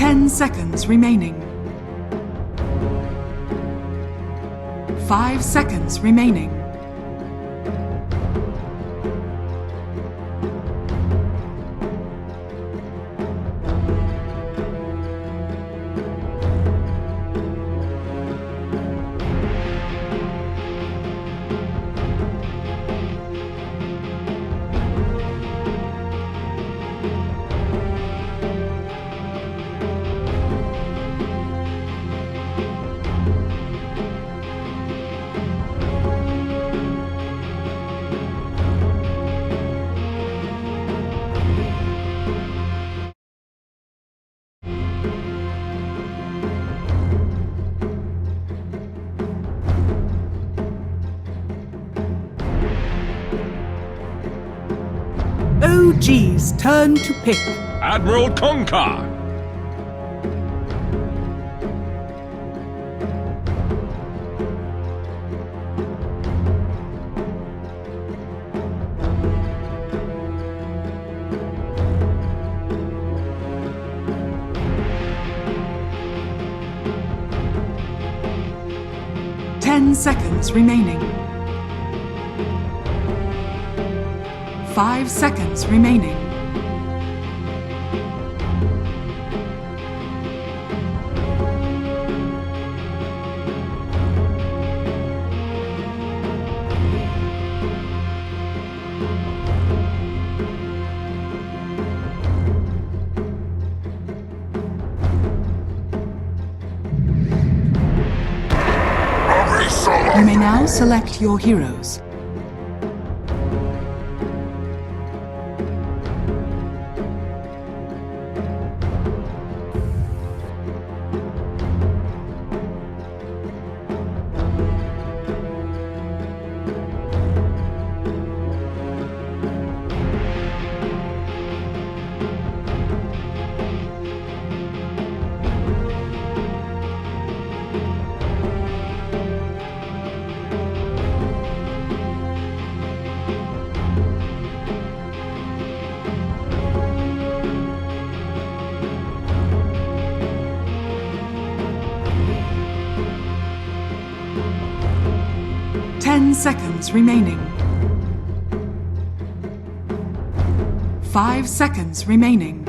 10 seconds remaining. 5 seconds remaining. OG's turn to pick. Admiral Conker. Ten seconds remaining. 5 seconds remaining. You may now select your heroes. Seconds remaining. 5 seconds remaining.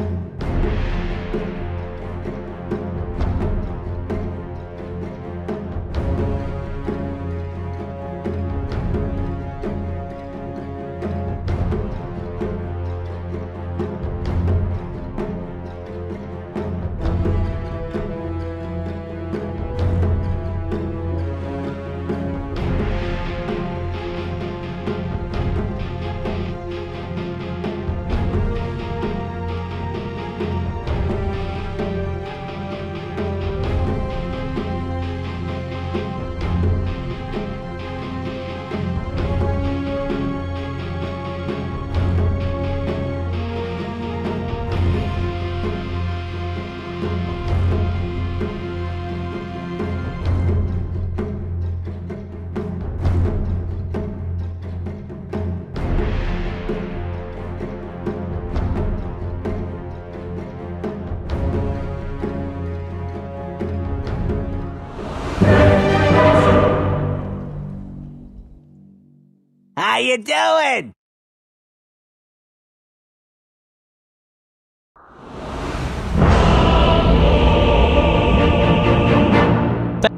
How you doing?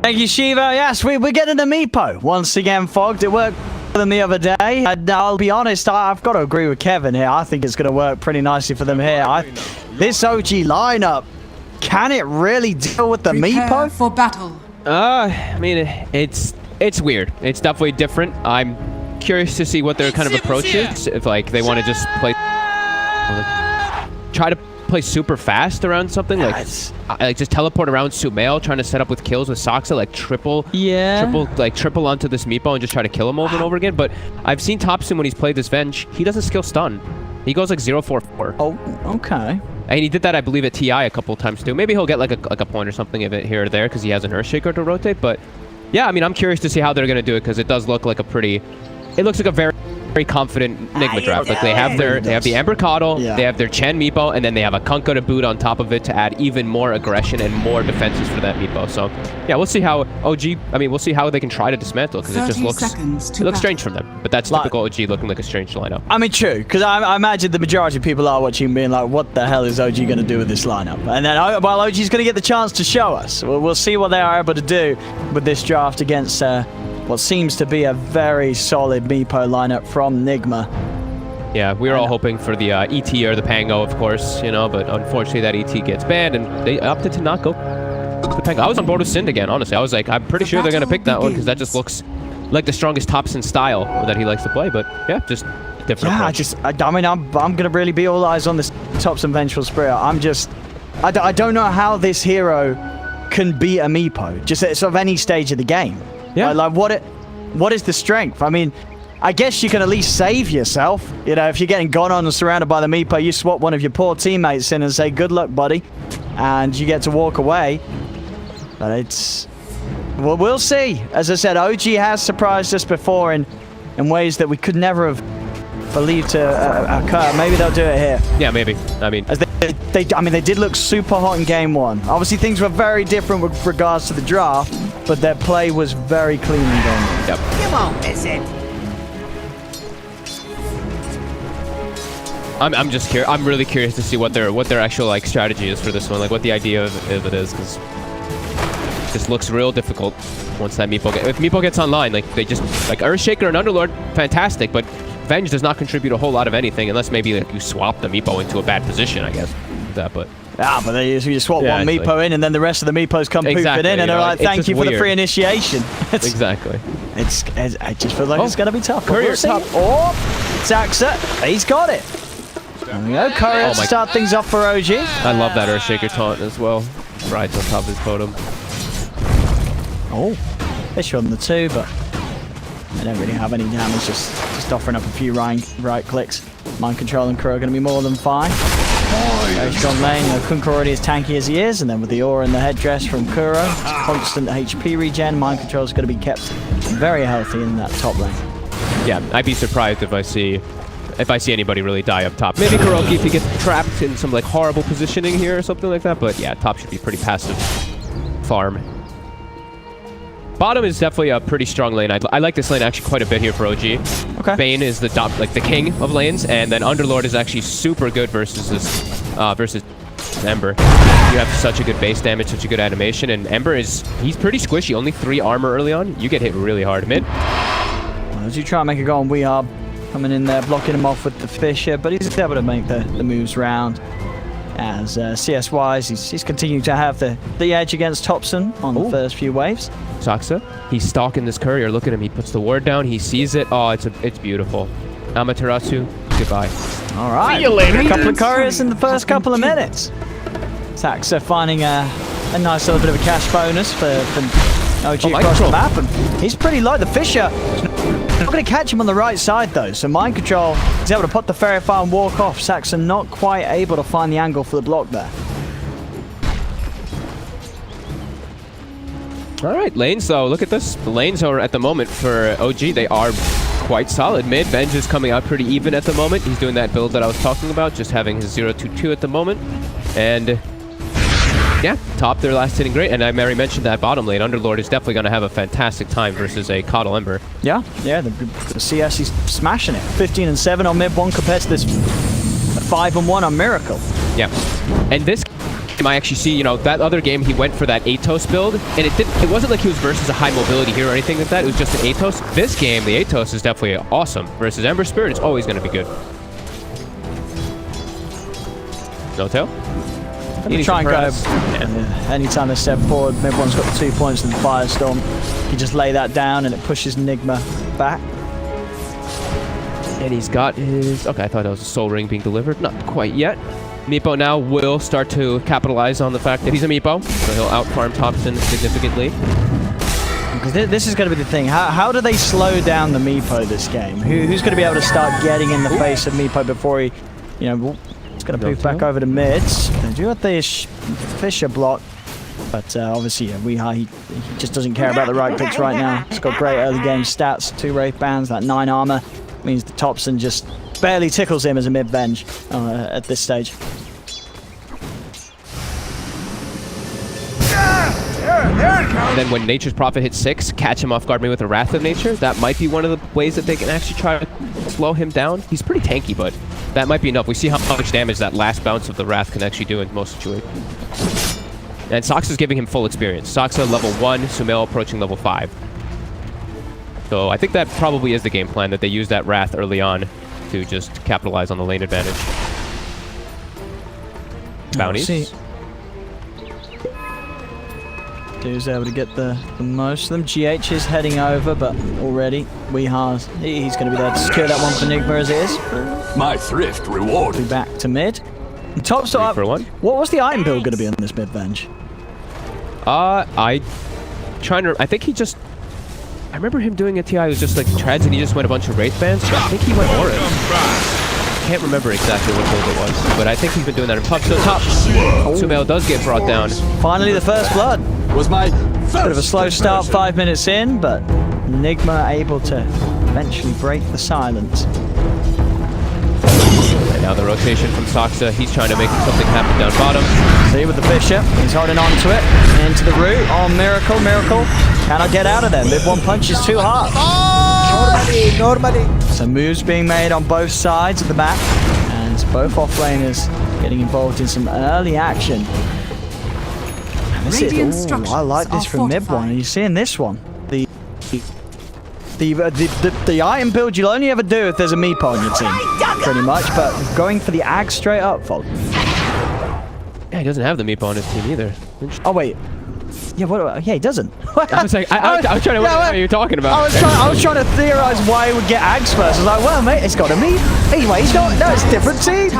Thank you, Shiva. Yes, we're getting a Meepo. Once again, Fogged. It worked for them the other day. And I'll be honest, I've got to agree with Kevin here. I think it's going to work pretty nicely for them here. This OG lineup, can it really deal with the Meepo? For battle. I mean, it's weird. It's definitely different. I'm curious to see what their kind of approach is. If like they want to just play, try to play super fast around something, like just teleport around Sumail, trying to set up with kills with Soxa, like triple onto this Meepo and just try to kill him over and over again. But I've seen Topson when he's played this Venge, he doesn't skill stun. He goes like 0-4-4. Oh, okay. And he did that, I believe, at TI a couple times too. Maybe he'll get like a point or something of it here or there because he has an Earthshaker to rotate. But yeah, I mean, I'm curious to see how they're gonna do it because it does look like a pretty. It looks like a very very confident Nigma draft. Like they have the Ember Coddle, they have their Chen Meepo, and then they have a Kunkka to boot on top of it to add even more aggression and more defenses for that Meepo. So yeah, we'll see how we'll see how they can try to dismantle, because it just looks strange from them. But that's typical OG looking like a strange lineup. I mean, true, because I imagine the majority of people are watching being like, what the hell is OG going to do with this lineup? And then while OG's going to get the chance to show us, we'll see what they are able to do with this draft against what seems to be a very solid Meepo lineup from Nigma. Yeah, we were all hoping for the ET or the Pango, of course, you know, but unfortunately that ET gets banned, and they opted to not go for the Pango. I was on board with Sind again, honestly. I was like, I'm pretty sure they're going to pick that one, because that just looks like the strongest Topson style that he likes to play, but yeah, just different approach. I mean, I'm going to really be all eyes on this Topson Vengeful Spirit. I don't know how this hero can beat a Meepo, just at sort of any stage of the game. Yeah. Like what is the strength? I mean, I guess you can at least save yourself. You know, if you're getting gone on and surrounded by the Meepo, you swap one of your poor teammates in and say, good luck, buddy. And you get to walk away. But it's... Well, we'll see. As I said, OG has surprised us before in ways that we could never have believed to occur. Maybe they'll do it here. Yeah, maybe. I mean... As they did look super hot in game one. Obviously, things were very different with regards to the draft, but their play was very clean in game one. Yep. You won't miss it. I'm just curious. I'm really curious to see what their actual like strategy is for this one, like what the idea of it is, because this looks real difficult once that Meepo if Meepo gets online. Like they just like Earthshaker and Underlord, fantastic, but Venge does not contribute a whole lot of anything unless maybe like you swap the Meepo into a bad position, I guess. But you swap one Meepo in, and then the rest of the Meepos come pooping in, and they're like, "Thank you for the free initiation." Exactly. I just feel like it's gonna be tough. Courier top. Oh, Zaxa, he's got it. There we go. Courier to start things off for OG. I love that Earthshaker taunt as well. Rides on top of his totem. Oh, fish on the 2, but they don't really have any damage. Just offering up a few right clicks. Mind Control and Kuro are going to be more than fine. Very strong lane. Kunkka already as tanky as he is, and then with the aura and the headdress from Kuro, constant HP regen. Mind Control is going to be kept very healthy in that top lane. Yeah, I'd be surprised if I see anybody really die up top. Maybe Kuroki if he gets trapped in some like horrible positioning here or something like that, but yeah, top should be pretty passive farm. Bottom is definitely a pretty strong lane. I like this lane actually quite a bit here for OG. Okay. Bane is the king of lanes, and then Underlord is actually super good versus Ember. You have such a good base damage, such a good animation, and Ember he's pretty squishy. Only 3 armor early on. You get hit really hard mid. Well, as you try and make a go on Weehab, coming in there, blocking him off with the Fisher, but he's able to make the moves round. As CS-wise, he's continuing to have the edge against Topson on the first few waves. Zaxa, he's stalking this courier. Look at him. He puts the ward down. He sees it. Oh, it's beautiful. Amaterasu, goodbye. All right. See you later. A couple of couriers in the first couple of minutes. Zaxa finding a nice little bit of a cash bonus for OG across the map, and he's pretty low. The Fisher not going to catch him on the right side though, so Mind Control is able to put the Fairy Fire and walk off. Saxon not quite able to find the angle for the block there. All right, lanes though, look at this. The lanes are at the moment for OG, they are quite solid. Mid, Venge is coming out pretty even at the moment. He's doing that build that I was talking about, just having his 0-2-2 at the moment. And yeah, top, they're last hitting great. And I already mentioned that bottom lane, Underlord is definitely going to have a fantastic time versus a Coddle Ember. Yeah, the CS is smashing it. 15-7 on mid one compared to this 5-1 on Miracle. Yeah, and this I actually see, you know, that other game he went for that Atos build, and it wasn't like he was versus a high mobility hero or anything like that. It was just an Atos. This game, the Atos is definitely awesome. Versus Ember Spirit, it's always going to be good. No tail? Gonna try and go. Anytime they step forward, everyone's got the 2 points in the Firestorm. You just lay that down and it pushes Nigma back. And he's got his... Okay, I thought that was a Soul Ring being delivered. Not quite yet. Meepo now will start to capitalize on the fact that he's a Meepo, so he'll outfarm Topson significantly. Because this is going to be the thing. How do they slow down the Meepo this game? Who's going to be able to start getting in the face of Meepo before he, you know, it's going to poof back over to mids. They do have the Fisher block, but obviously, yeah, he just doesn't care about the right picks right now. He's got great early game stats, 2 Wraith Bands, that 9 armor. Means the Thompson just barely tickles him as a mid-venge at this stage. And then when Nature's Prophet hits 6, catch him off guard maybe with a Wrath of Nature. That might be one of the ways that they can actually try to slow him down. He's pretty tanky, but that might be enough. We see how much damage that last bounce of the Wrath can actually do in most situations. And Sox is giving him full experience. Sox level 1, Sumail approaching level 5. So I think that probably is the game plan, that they use that Wrath early on to just capitalize on the lane advantage. Bounties. Dude's able to get the most of them. GH is heading over, but already he's going to be there to secure that one for Nigma as it is. My thrift rewarded. Be back to mid. Top start. For one. What was the item build going to be on this mid-venge? I think he just... I remember him doing a TI. It was just like treads, and he just went a bunch of Wraith bands. But I think he went orange. I can't remember exactly what build it was, but I think he's been doing that in pub. So top. Sumail does get brought down. Finally, the first blood. Was my Bit of a slow start, 5 minutes in, but Nigma able to eventually break the silence. And now the rotation from Soxa. He's trying to make something happen down bottom. See with the Bishop, he's holding on to it. Into the root. Oh, Miracle. Cannot get out of there. Mid one punch is too hard. Normally. So moves being made on both sides of the map, and both offlaners getting involved in some early action. And this is, I like this from mid one. Are you seeing this one? The item build you'll only ever do if there's a Meepo on your team, pretty much. But going for the Ag straight up, folks. Yeah, he doesn't have the Meepo on his team either. Oh wait. Yeah, he doesn't. I was like, I was trying to wonder what you're talking about. I was trying to theorize why he would get Ags first. I was like, well, mate, it's got to be. Anyway, he's not. No, it's a different team.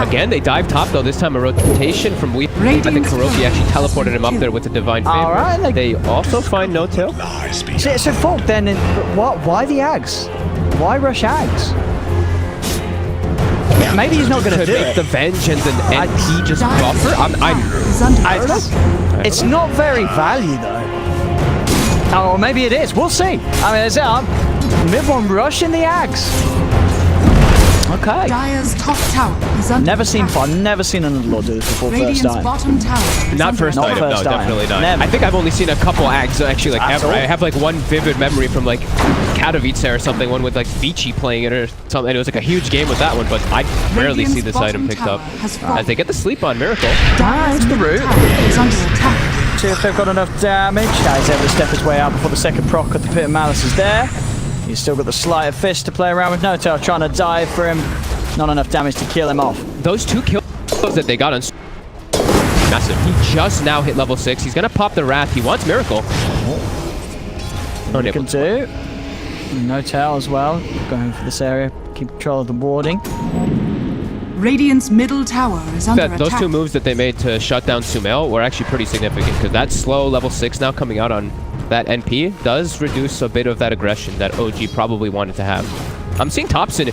Again, they dive top though. This time a rotation from Weep. I think Kuroki actually teleported him up there with the Divine Favor. All right, they also find no tail. So Folk, then, why the Ags? Why rush Ags? Maybe he's not going to do it. The Venge and then NP just buffer. It's not very value though. Oh, maybe it is. We'll see. I mean, it's mid one rush in the Ags. Okay. Dire's top tower is under Never seen fun. Never seen an Underlord do this before. Radiant's first time. bottom tower is Not under first attack. item. No, first item. definitely not. Never. I think I've only seen a couple Ags actually, like ever. I have like one vivid memory from like Katowice or something, one with like Vici playing it or something. It was like a huge game with that one, but I rarely see this item picked up. As they get the sleep on Miracle. Dire's the root. is under attack. See if they've got enough damage. He's able to step his way out before the second proc of the Pit of Malice is there. He's still got the Sleight of Fist to play around with. No-Tail trying to dive for him. Not enough damage to kill him off. Those two kills that they got on massive. He just now hit level 6. He's gonna pop the Wrath. He wants Miracle. He can do. No-Tail as well. Going for this area. Keep control of the warding. Radiant's middle tower is under attack. Those two moves that they made to shut down Sumail were actually pretty significant, because that slow level 6 now coming out on that NP does reduce a bit of that aggression that OG probably wanted to have. I'm seeing Thompson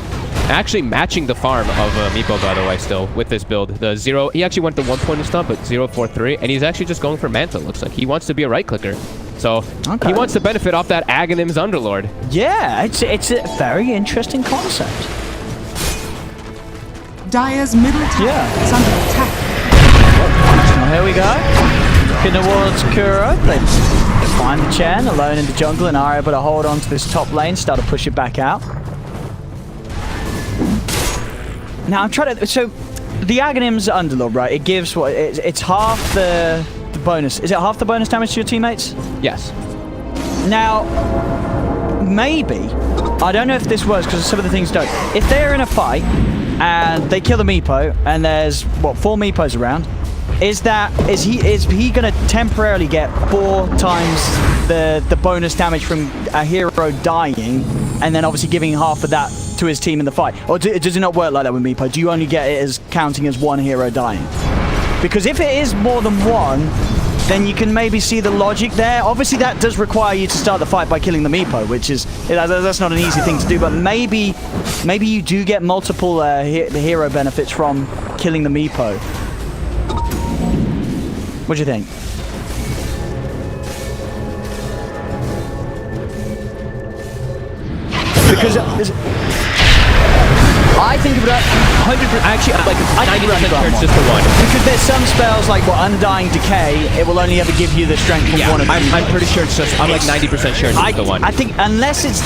actually matching the farm of Meepo, by the way, still with this build. The 0, he actually went the 1 point stun, but 0-4-3, and he's actually just going for Manta, looks like. He wants to be a right clicker. So he wants to benefit off that Aghanim's Underlord. Yeah, it's a very interesting concept. Dire's middle tower is under attack. Well, here we go. Looking towards Kuro. They find the Chen alone in the jungle and are able to hold on to this top lane, start to push it back out. Now I'm trying to. So the Aghanim's Underlord, right? It gives what? It's half the bonus. Is it half the bonus damage to your teammates? Yes. Now, maybe, I don't know if this works because some of the things don't. If they're in a fight and they kill the Meepo and there's what, 4 Meepos around, is he gonna temporarily get 4 times the bonus damage from a hero dying, and then obviously giving half of that to his team in the fight? Or does it not work like that with Meepo? Do you only get it as counting as 1 hero dying? Because if it is more than 1, then you can maybe see the logic there. Obviously that does require you to start the fight by killing the Meepo, which is, that's not an easy thing to do, but maybe you do get multiple hero benefits from killing the Meepo. What do you think? Because I think about 100%. Actually, I'm like 90% sure it's just the one. Because there's some spells like Undying Decay, it will only ever give you the strength from one of them. I'm pretty sure it's just. I'm like 90% sure it's just the one. I think unless it's.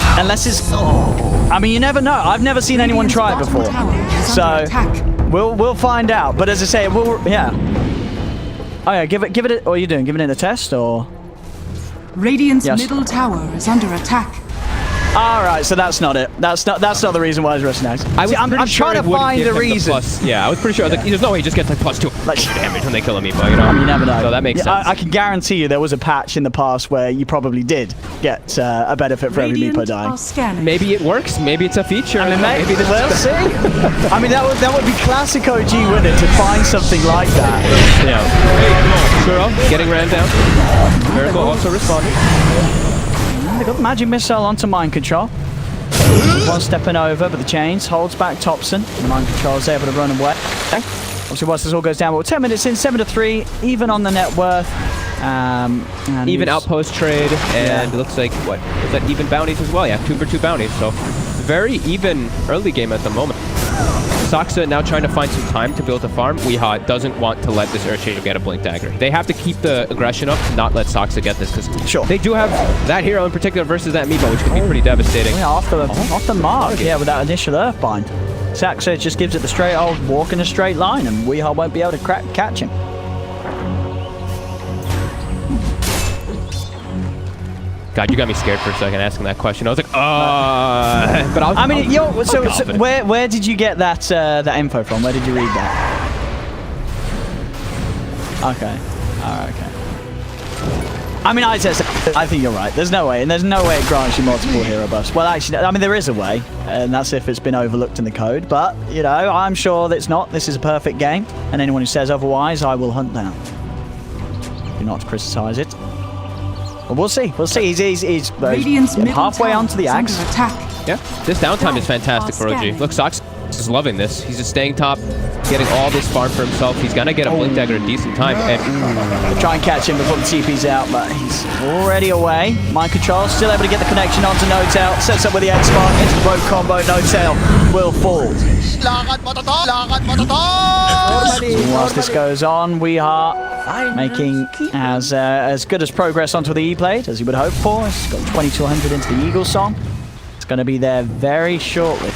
I mean, you never know. I've never seen anyone try it before, so we'll find out. But as I say, yeah. Oh yeah, give it. What are you doing? Giving it a test or? Radiant's middle tower is under attack. All right, so that's not it. That's not the reason why it's rusting out. I'm trying to find the reason. Yeah, I was pretty sure. Like, there's no way he just gets like +2 damage when they kill him, you know. I mean, you never know. So that makes sense. I can guarantee you there was a patch in the past where you probably did get a benefit for every meepo dying. Maybe it works. Maybe it's a feature. I mean, maybe we'll see. I mean, that would be classic OG, wouldn't it, to find something like that? Yeah. Shuro getting ran down. Miracle also responding. They got the magic missile onto mind control. One stepping over, but the chains holds back Thompson. The mind control is able to run away. Obviously, once this all goes down, but we're 10 minutes in, 7-3, even on the net worth. Even outpost trade, and it looks like what is that? Even bounties as well. Yeah, 2 for 2 bounties. So very even early game at the moment. Saksa now trying to find some time to build a farm. Weehaw doesn't want to let this Earthshaker get a Blink Dagger. They have to keep the aggression up to not let Saksa get this, because they do have that hero in particular versus that Meepo, which could be pretty devastating. Yeah, off the mark, yeah, with that initial Earthbind. Saksa just gives it the straight old walk in a straight line, and Weehaw won't be able to catch him. God, you got me scared for a second asking that question. I was like, but I mean, so where did you get that info from? Where did you read that? Okay. Alright, okay. I mean, I think you're right. There's no way, and there's no way it grants you multiple hero buffs. Well, actually, I mean, there is a way, and that's if it's been overlooked in the code. But, you know, I'm sure that it's not. This is a perfect game, and anyone who says otherwise, I will hunt down. Do not criticize it. Well, we'll see. We'll see. He's halfway onto the axe. Yeah, this downtime is fantastic for OG. Look, Sox is loving this. He's just staying top, getting all this farm for himself. He's gonna get a Blink Dagger in decent time. And we'll try and catch him before the TP's out, but he's already away. Mind control, still able to get the connection onto No-Tail. Sets up with the X-Spark into the rope combo. No-Tail will fall. Whilst this goes on, we are making as good as progress onto the E-Blade as you would hope for. It's got 2200 into the Eagle Song. It's going to be there very shortly.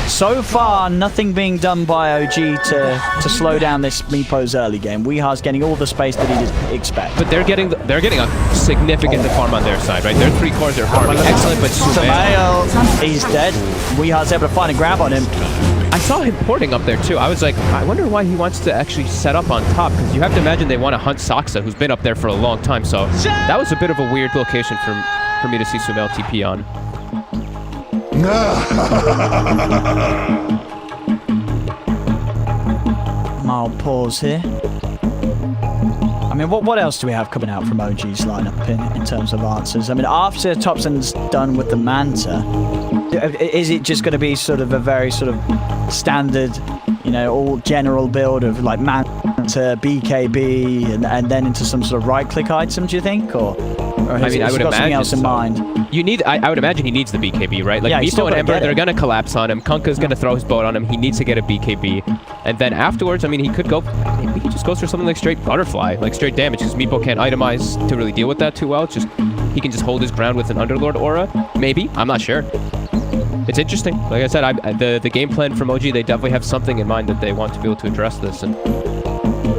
So far, nothing being done by OG to slow down this Meepo's early game. Weeha's getting all the space that he did expect. But they're getting a significant farm on their side, right? Their 3 cores are farming excellent, but Sumail, he's dead. Weeha's able to find a grab on him. I saw him porting up there too. I was like, I wonder why he wants to actually set up on top, because you have to imagine they want to hunt Saksa, who's been up there for a long time. So that was a bit of a weird location for me to see Sumail TP on. Mild pause here. I mean, what else do we have coming out from OG's lineup in terms of answers? I mean, after Thompson's done with the Manta, is it just going to be sort of a very sort of standard, you know, all general build of like Manta, BKB, and then into some sort of right-click item, do you think? Or has I would got something imagine else in mind? You need, I would imagine he needs the BKB, right? Like yeah, Meepo and Ember, they're gonna collapse on him. Kunkka's gonna throw his boat on him. He needs to get a BKB, and then afterwards, I mean, he could go. Maybe he just goes for something like straight butterfly, like straight damage, because Meepo can't itemize to really deal with that too well. It's just he can just hold his ground with an Underlord aura. Maybe, I'm not sure. It's interesting. Like I said, the game plan from OG, they definitely have something in mind that they want to be able to address this. And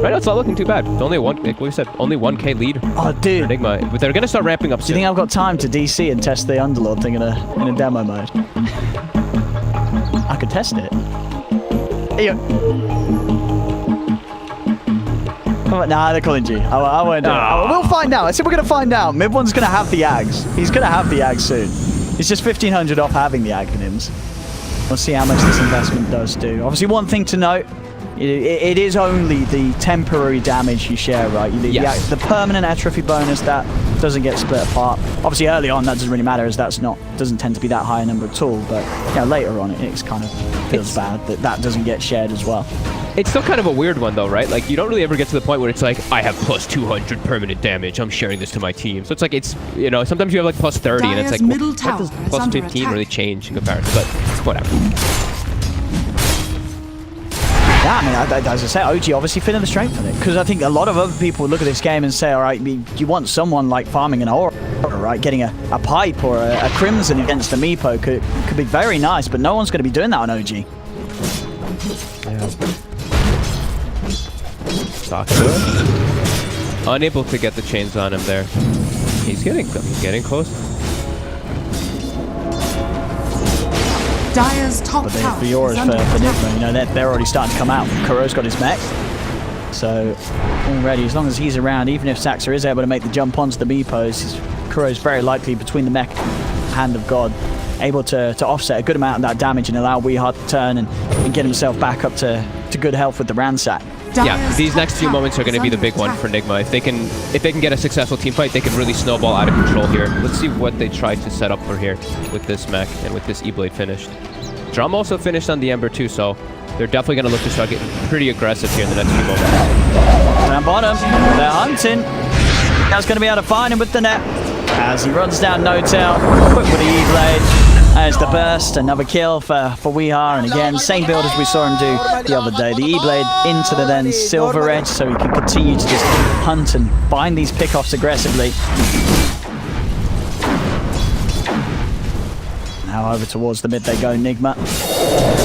right now, it's not looking too bad. It's only like we said, only 1K lead. Oh, dude. For Nigma. But they're gonna start ramping up soon. Do you think I've got time to DC and test the Underlord thing in a demo mode? I could test it. Here. Nah, they're calling G. I won't do it. We'll find out. I said we're gonna find out. Mid1's gonna have the Ags. He's gonna have the Ags soon. It's just 1500 off having the Aghanims. We'll see how much this investment does do. Obviously, one thing to note. It is only the temporary damage you share, right? Yes. The permanent atrophy bonus, that doesn't get split apart. Obviously, early on, that doesn't really matter, as doesn't tend to be that high a number at all. But later on, it's kind of feels bad that doesn't get shared as well. It's still kind of a weird one though, right? Like you don't really ever get to the point where it's like, I have plus 200 permanent damage. I'm sharing this to my team. So it's like, it's, you know, sometimes you have like plus 30 and it's like, middle what tower does is plus under 15 attack. really change in comparison? But whatever. Yeah, I mean, as I say, OG obviously feeling the strength of it. Because I think a lot of other people look at this game and say, all right, you want someone like farming an aura, right? Getting a pipe or a crimson against a Meepo could be very nice, but no one's going to be doing that on OG. Yeah. Unable to get the chains on him there. He's getting close. Dire's top But the tower Fioras is for under attack. Nigma, you know, they're already starting to come out. Kuro's got his mech. So already, as long as he's around, even if Saxa is able to make the jump onto the Meepos, Kuro's very likely between the mech Hand of God, able to offset a good amount of that damage and allow Weehart to turn and get himself back up to good health with the ransack. Yeah, these next few moments are going to be the big one for Nigma. If they can get a successful team fight, they can really snowball out of control here. Let's see what they try to set up for here with this mech and with this E-Blade finished. Drum also finished on the Ember too, so they're definitely going to look to start getting pretty aggressive here in the next few moments. Down bottom, they're hunting. That's going to be able to find him with the net as he runs down No-Tail. Quick with the E-Blade. There's the burst, another kill for Weehar, and again, same build as we saw him do the other day. The E-Blade into the then Silver Edge, so he can continue to just hunt and find these pickoffs aggressively. Now over towards the mid they go, Nigma.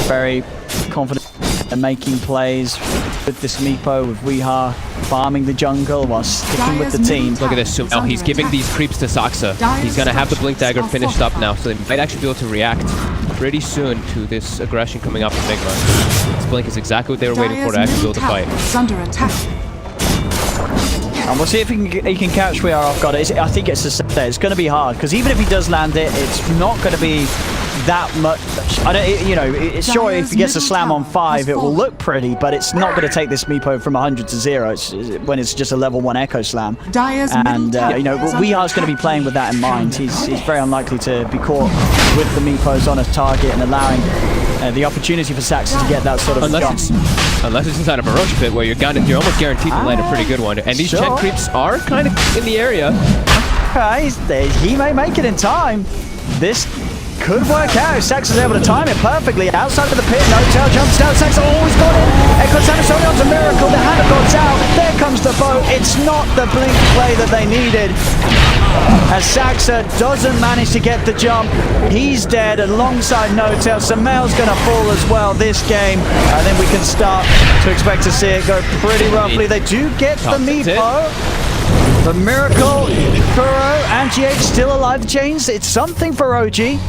Very confident in making plays with this Meepo, with Weehar farming the jungle while sticking with the team. Look at this. So now he's giving these creeps to Saxa. He's going to have the Blink Dagger finished up now, so they might actually be able to react pretty soon to this aggression coming up from Nigma. This Blink is exactly what they were waiting for to actually be able to fight. Under attack. And we'll see if he can catch Weehar off guard. I think it's going to be hard, because even if he does land it, it's not going to be that much. I don't, you know, it's sure if he gets a slam on 5, it will look pretty, but it's not going to take this Meepo from 100 to 0 when it's just a level 1 Echo Slam. And you know, Weehar's going to be playing with that in mind. He's very unlikely to be caught with the Meepos on a target and allowing the opportunity for Saxon to get that sort of unless it's inside of a rush pit where you're almost guaranteed to land a pretty good one. And these check creeps are kind of in the area. He may make it in time. This could work out. Saxon's able to time it perfectly. Outside of the pit, No-Tail jumps down. Saxon always got it. Echo Slam only onto Miracle. The Hand of God's out. There comes the boat. It's not the blink play that they needed. As Saxa doesn't manage to get the jump, he's dead alongside No-Tail. Sumail's going to fall as well this game. And then we can start to expect to see it go pretty roughly. They do get the Meepo. The Miracle, Kuro, and GH still alive. The chains, it's something for OG.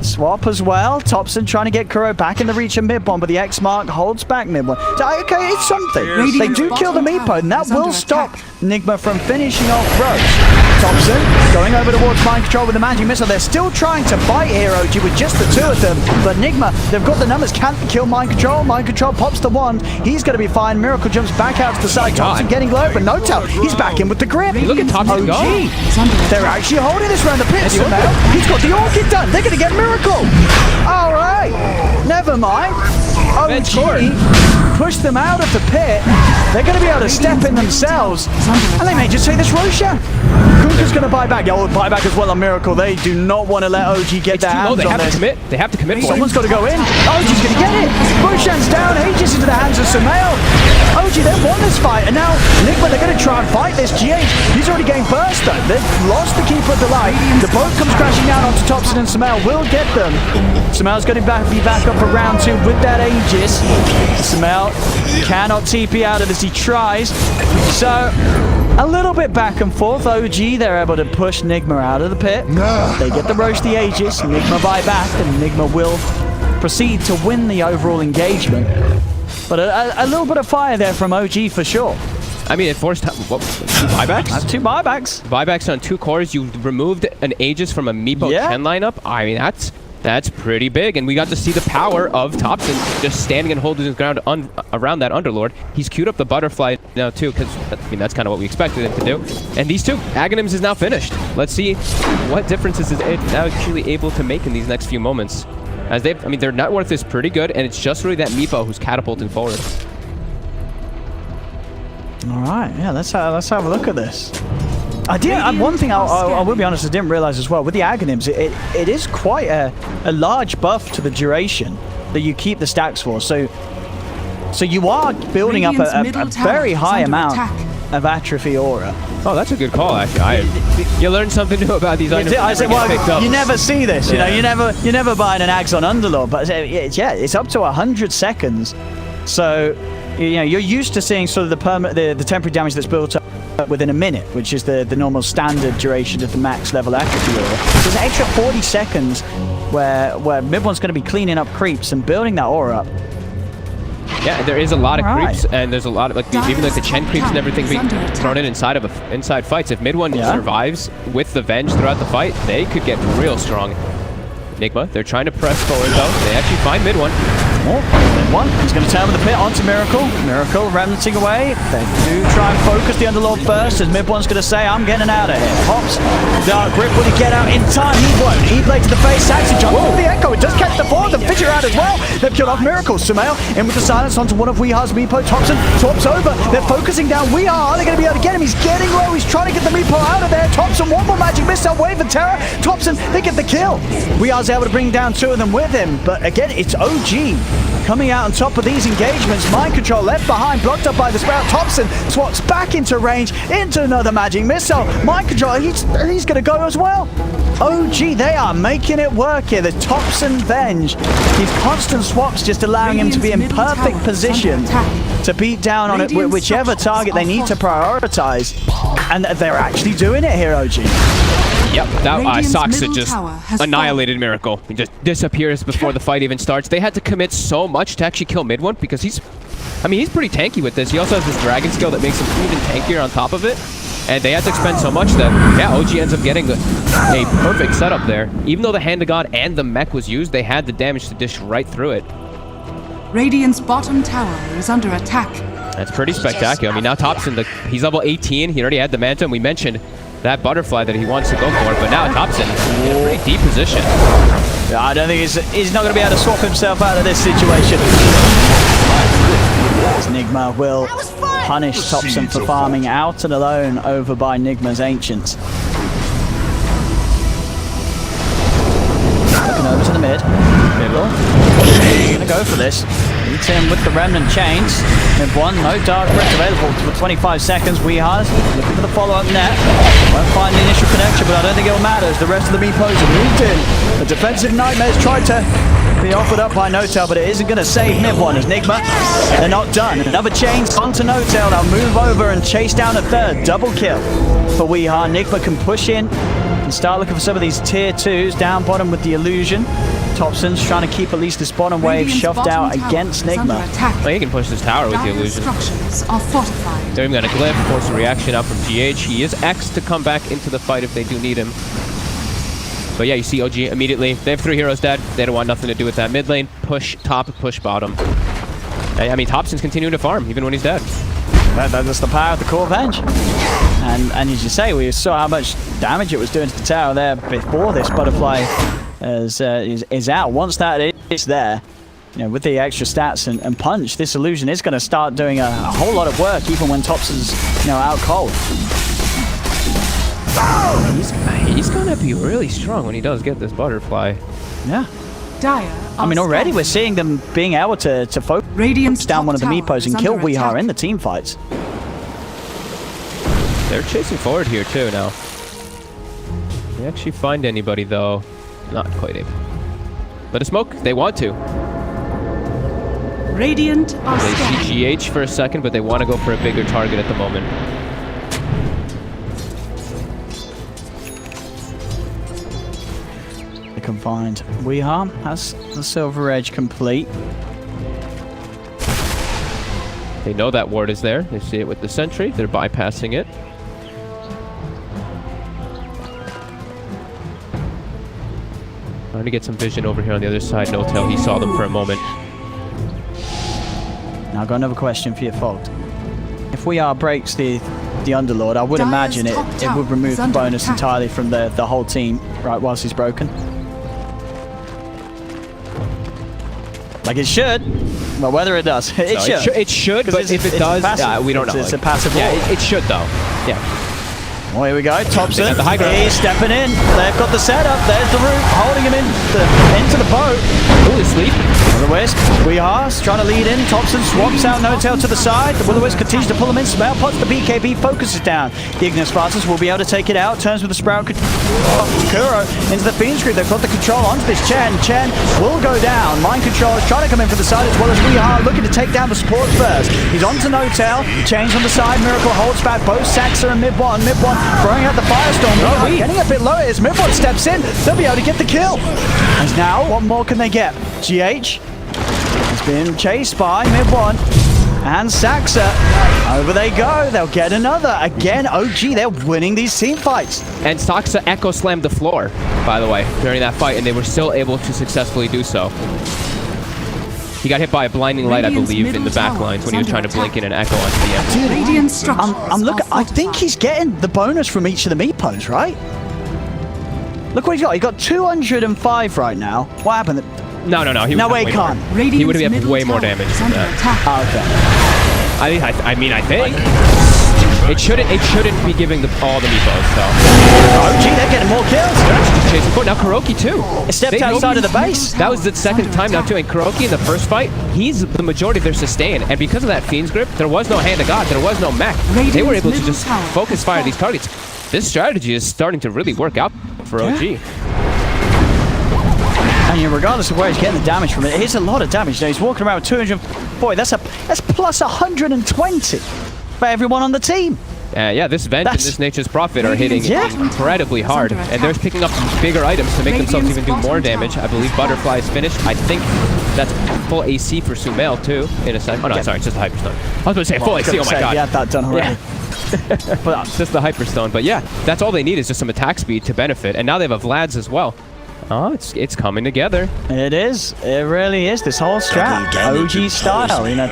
Swap as well. Thompson trying to get Kuro back in the reach of mid-bomb, but the X-Mark holds back mid-bomb. Okay, it's something. They do kill the Meepo, and that will stop Nigma from finishing off Roach. Thompson going over towards Mind Control with the Magic Missile. They're still trying to fight here, OG, with just the 2 of them, but Nigma, they've got the numbers, can't kill Mind Control. Mind Control pops the 1. He's going to be fine. Miracle jumps back out to the side. Thompson getting low, but No-Tail, he's back in with the grip. Look at Thompson go. They're actually holding this round the pit now. He's got the Orchid done. They're going to get Miracle. All right, never mind. OG push them out of the pit. They're going to be able to step in themselves, and they may just take this Roshan. Kuka's going to buy back. Yeah, buy back as well on Miracle. They do not want to let OG get their hands on this. They have to commit. Someone's got to go in. OG's going to get it. Roshan's down. Aegis into the hands of Sumail. OG, they won this fight, and now Nigma, they're going to try and fight this. GH, he's already getting burst though. They've lost the Keeper of the Light. The boat comes crashing down onto Thompson, and Sumail will get them. Sumail's going to be back up for round 2 with that Aegis. Sumail cannot TP out of this. He tries. So a little bit back and forth. OG, they're able to push Nigma out of the pit. They get the Roche, the Aegis. Nigma buy back, and Nigma will proceed to win the overall engagement. But a little bit of fire there from OG for sure. I mean, it forced 2 buybacks? That's 2 buybacks. Buybacks on 2 cores. You removed an Aegis from a Meepo 10 lineup. I mean, that's pretty big. And we got to see the power of Thompson just standing and holding his ground around that Underlord. He's queued up the Butterfly now, too, because, I mean, that's kind of what we expected him to do. And these 2, Aghanims is now finished. Let's see what differences is it actually able to make in these next few moments. As I mean, their net worth is pretty good, and it's just really that Meepo who's catapulting forward. All right, yeah, let's have a look at this. One thing I will be honest, I didn't realize as well, with the Aghanims, it is quite a large buff to the duration that you keep the stacks for. So you are building up a very high amount of atrophy aura. Oh, that's a good call, actually. You learn something new about these items. I said, well, you never see this, you know, you never buy an Aghs on Underlord, but yeah, it's up to 100 seconds. So, you know, you're used to seeing sort of the temporary damage that's built up within a minute, which is the normal standard duration of the max level atrophy aura. There's an extra 40 seconds where Mid-One's going to be cleaning up creeps and building that aura up. Yeah, there is a lot of creeps, and there's a lot of even like the Chen creeps and everything being thrown inside fights. If Mid-One survives with the Venge throughout the fight, they could get real strong. Nigma, they're trying to press forward though. They actually find Mid-One. Oh, Mid-One. He's going to turn with the pit onto Miracle. Miracle remnanting away. They do try and focus the Underlord first, as Mid-One's going to say, I'm getting out of here. Hops. Dark Grip, will he get out in time? He won't. E-Blade to the face. Actually jumps over the Echo. It does catch the forward. The Fidget out as well. They've killed off Miracle. Sumail in with the silence onto one of Weehar's Meepo. Thompson tops over. They're focusing down Weehar. Are they going to be able to get him? He's getting low. He's trying to get the Meepo out of there. Thompson, one more magic missile. Wave of Terror. Thompson, they get the kill. Weehar's able to bring down two of them with him. But again, it's OG coming out on top of these engagements. Mind Control left behind, blocked up by the Sprout. Thompson swats back into range, into another magic missile. Mind Control, he's going to go as well. OG, they are making it work here. The Thompson Venge. These constant swaps just allowing him to be in perfect position to beat down on it whichever target they need to prioritize. And they're actually doing it here, OG. Yep, that Soxa just annihilated Miracle. He just disappears before the fight even starts. They had to commit so much to actually kill Mid-One because he's pretty tanky with this. He also has this dragon skill that makes him even tankier on top of it. And they had to expend so much that, yeah, OG ends up getting a perfect setup there. Even though the Hand of God and the mech was used, they had the damage to dish right through it. Radiant's bottom tower is under attack. That's pretty spectacular. I mean, now Thompson, he's level 18. He already had the Manta, and we mentioned that butterfly that he wants to go for, but now Thompson in a pretty deep position. Yeah, I don't think he's not going to be able to swap himself out of this situation. As Nigma will punish Thompson for farming out and alone over by Nigma's Ancients. Looking over to the mid. Middle. He's going to go for this. Beats him with the Remnant Chains. Mid-One, no Dark Grip available for 25 seconds. Weehar's looking for the follow-up net. Won't find the initial connection, but I don't think it'll matter as the rest of the Meepos have moved in. The defensive Nightmares tried to be offered up by Notel, but it isn't going to save Mid-One as Nigma. They're not done. Another chains onto Notel. They'll move over and chase down a third. Double kill for Weehar. Nigma can push in and start looking for some of these tier 2s down bottom with the illusion. Thompson's trying to keep at least this bottom wave shoved out against Nigma. Well, he can push this tower with the illusion. They're even going to glyph, force a reaction out from GH. He is X to come back into the fight if they do need him. But yeah, you see OG immediately. They have 3 heroes dead. They don't want nothing to do with that. Mid lane, push top, push bottom. I mean, Thompson's continuing to farm even when he's dead. That's the power of the core Venge. And as you say, we saw how much damage it was doing to the tower there before this butterfly is out. Once that is there, you know, with the extra stats and punch, this illusion is going to start doing a whole lot of work, even when Thompson's, you know, out cold. He's going to be really strong when he does get this butterfly. Yeah. I mean, already we're seeing them being able to focus down one of the Meepos and kill Weehar in the team fights. They're chasing forward here too now. They actually find anybody though. Not quite able. But a smoke, they want to. Radiant are they see GH for a second, but they want to go for a bigger target at the moment. They can find Weehar has the Silver Edge complete. They know that ward is there. They see it with the sentry. They're bypassing it. Trying to get some vision over here on the other side. Notel, he saw them for a moment. Now I've got another question for you, Fogged. If Weehar breaks the Underlord, I would imagine it would remove the bonus entirely from the whole team, right, whilst he's broken. Like it should. Well, whether it does, it should. It should, but if it does, we don't know. It's a passive. Yeah, it should though. Yeah. Well, here we go. Thompson. The high ground. He's stepping in. They've got the setup. There's the root, holding him into the boat. Ooh, sleep. Will-O-Wisp, Weeha's trying to lead in. Thompson swaps out No-Tail to the side. The Will-O-Wisp continues to pull him in. Smell pots the BKB, focuses down. The Ignis Spartans will be able to take it out. Turns with the Sprout. Kuro into the Fiend's Group. They've got the control onto this Chen. Chen will go down. Mind Control is trying to come in from the side as well as Weeha, looking to take down the support first. He's onto No-Tail. Change on the side. Miracle holds back both Saxa and Mid-1. Mid-1 throwing out the Firestorm. Getting a bit low as Mid-1 steps in. They'll be able to get the kill. And now, what more can they get? GH has been chased by Mid-1 and Saxa. Over they go. They'll get another. Again, OG, they're winning these team fights. And Saxa echo slammed the floor, by the way, during that fight, and they were still able to successfully do so. He got hit by a blinding light, I believe, in the back lines when he was trying to blink in an echo onto the end. Radiant structures. I'm looking. I think he's getting the bonus from each of the meepos, right? Look what he's got. He got 205 right now. What happened? No. He would No have way, way can't. more. He would have way more damage than that. Okay. I think it shouldn't be giving all the meepos. So. Oh, gee, they're getting more kills. Chasing forward. Now Kuroki too. It stepped outside of the base. That was the second time now too. And Kuroki in the first fight, he's the majority of their sustain. And because of that Fiend's Grip, there was no Hand of God. There was no mech. They were able to just focus fire these targets. This strategy is starting to really work out for OG. And regardless of where he's getting the damage from it is a lot of damage. Now he's walking around with 240. That's plus 120 for everyone on the team. Yeah, this Venge and this Nature's Prophet are hitting incredibly hard, and they're picking up bigger items to make themselves even do more damage. I believe Butterfly is finished. I think that's full AC for Sumail too, in a second. Oh no, sorry, it's just a Hyperstone. I was going to say full AC, oh my god. Yeah, that done already. But just the Hyperstone, but yeah, that's all they need is just some attack speed to benefit, and now they have Vlad's as well. Oh, it's coming together. It is. It really is. This whole strat, OG style. You know,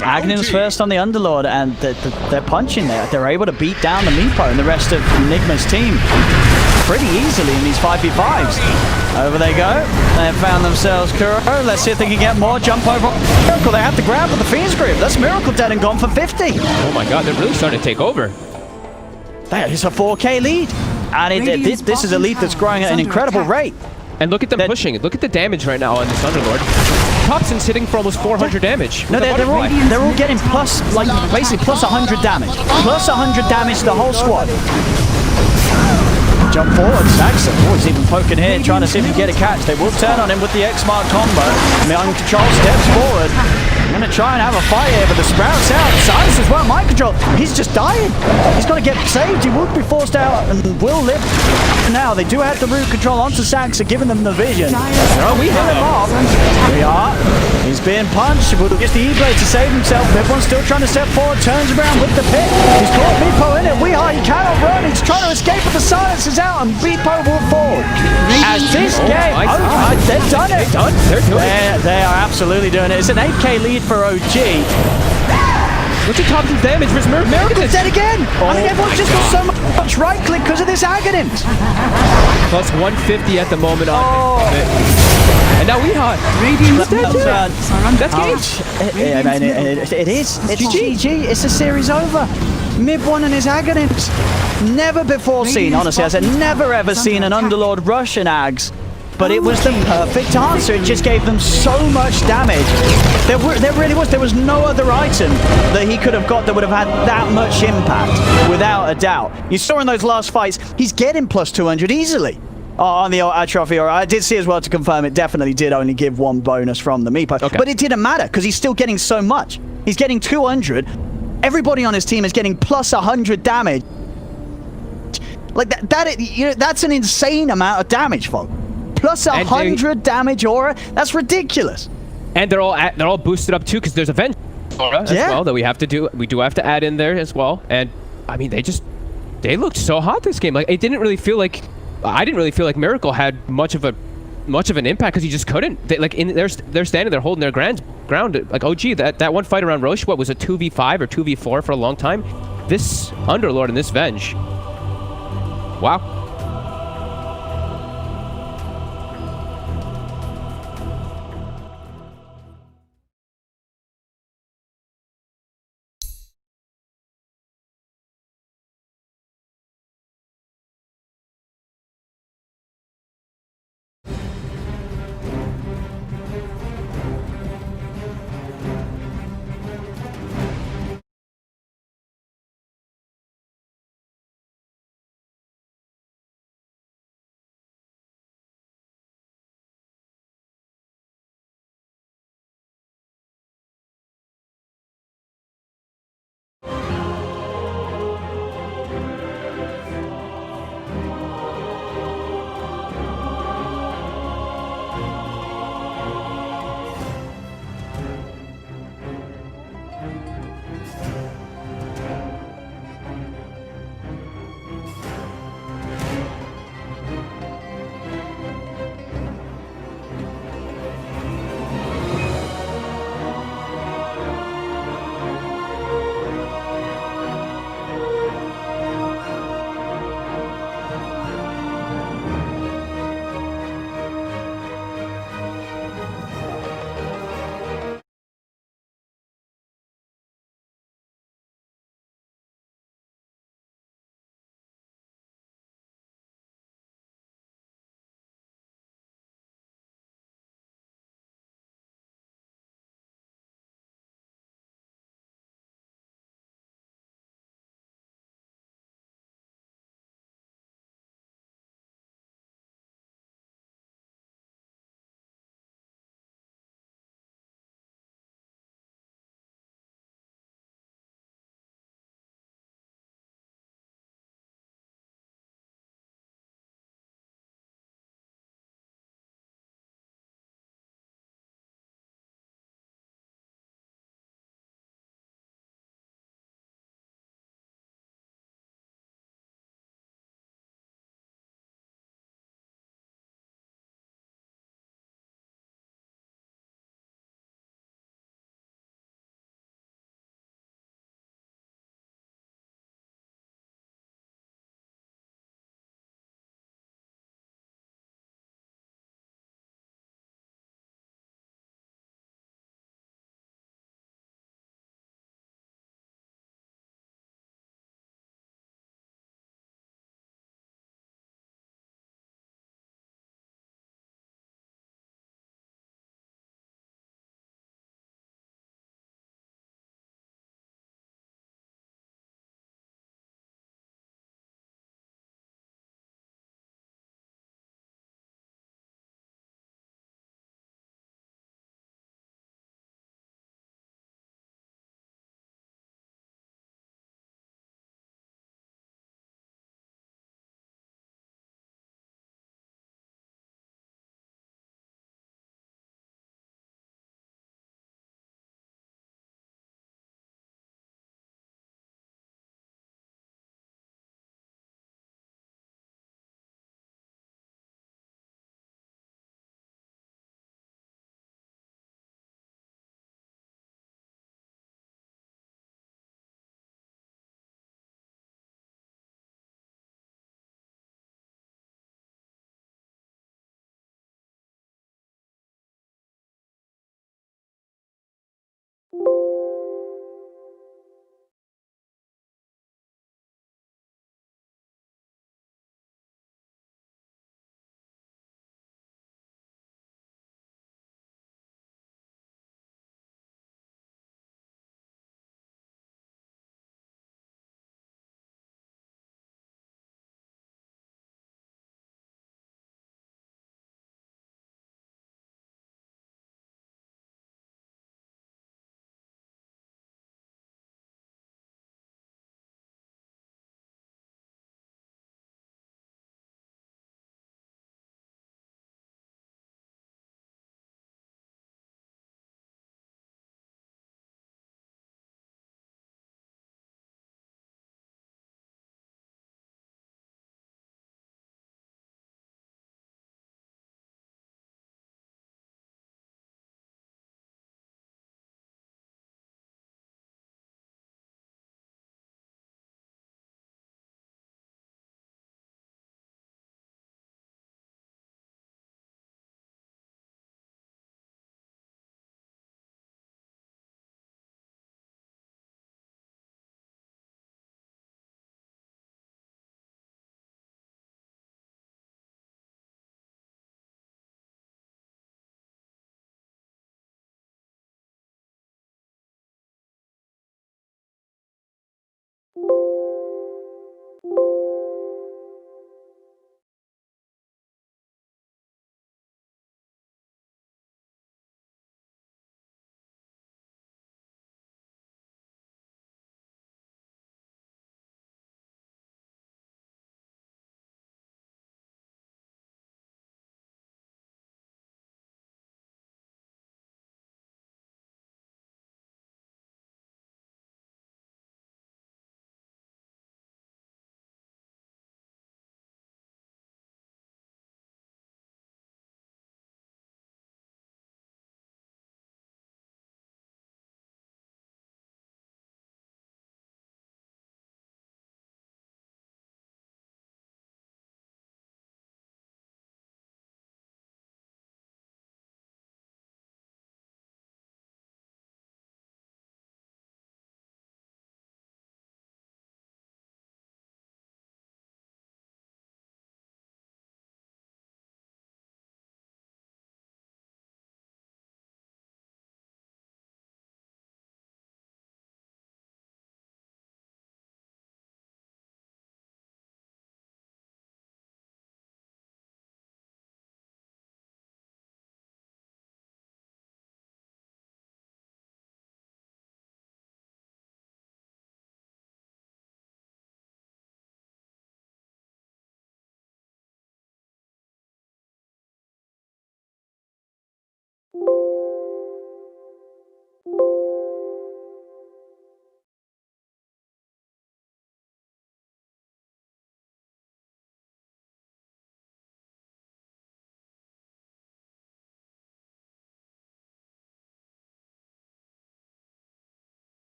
Aghanim's first on the Underlord, and they're punching there. They're able to beat down the Meepo and the rest of Nigma's team pretty easily in these 5v5s. Over they go. They have found themselves Kuro. Let's see if they can get more. Jump over. Miracle. They have to grab with the Fiend's Grip. That's Miracle dead and gone for 50. Oh my god, they're really starting to take over. That is a 4K lead. And this is a lead that's growing at an incredible rate. And look at them pushing it. Look at the damage right now on this Underlord. Thompson's hitting for almost 400 damage. No, they're all getting plus, like, basically plus 100 damage. Plus 100 damage to the whole squad. Jump forward, Saxon. Oh, he's even poking here, trying to see if he can get a catch. They will turn on him with the X-Mark combo. Mind Control steps forward. I'm going to try and have a fight here, but the Sprout's out. Silas as well, Mind Control. He's just dying. He's got to get saved. He would be forced out and will live. Now, they do have the root control onto Saxa, giving them the vision. Oh, we hit him off. We are. He's being punched. We'll get the E-Blade to save himself. Everyone's still trying to step forward. Turns around with the pit. He's caught Meepo in it. We are. He cannot run. He's trying to escape, but the silence is out, and Meepo will fall. As this game, they've done it. They're doing it. They are absolutely doing it. It's an 8K lead for OG. Look at Thompson's damage versus Miracle's dead again! I mean, everyone's just got so much right-click because of this Aghanim. Plus 150 at the moment on it. And now we have that's game. It is. It's GG. It's a series over. Mid-1 and his Aghanims. Never before seen, honestly. I said never ever seen an Underlord rush an Ags. But it was the perfect answer. It just gave them so much damage. There really was. There was no other item that he could have got that would have had that much impact, without a doubt. You saw in those last fights, he's getting plus 200 easily. On the trophy, or I did see as well to confirm it definitely did only give one bonus from the Meepo. Okay. But it didn't matter because he's still getting so much. He's getting 200. Everybody on his team is getting plus 100 damage. Like that's an insane amount of damage, folks. Plus 100 damage aura. That's ridiculous. And they're all boosted up too because there's a Venge aura as well that we have to do. We do have to add in there as well. And I mean, they looked so hot this game. Like I didn't really feel like Miracle had much of an impact because he just couldn't. They're standing there holding their ground. Like OG, that one fight around Roche, what was a 2v5 or 2v4 for a long time. This Underlord and this Venge. Wow.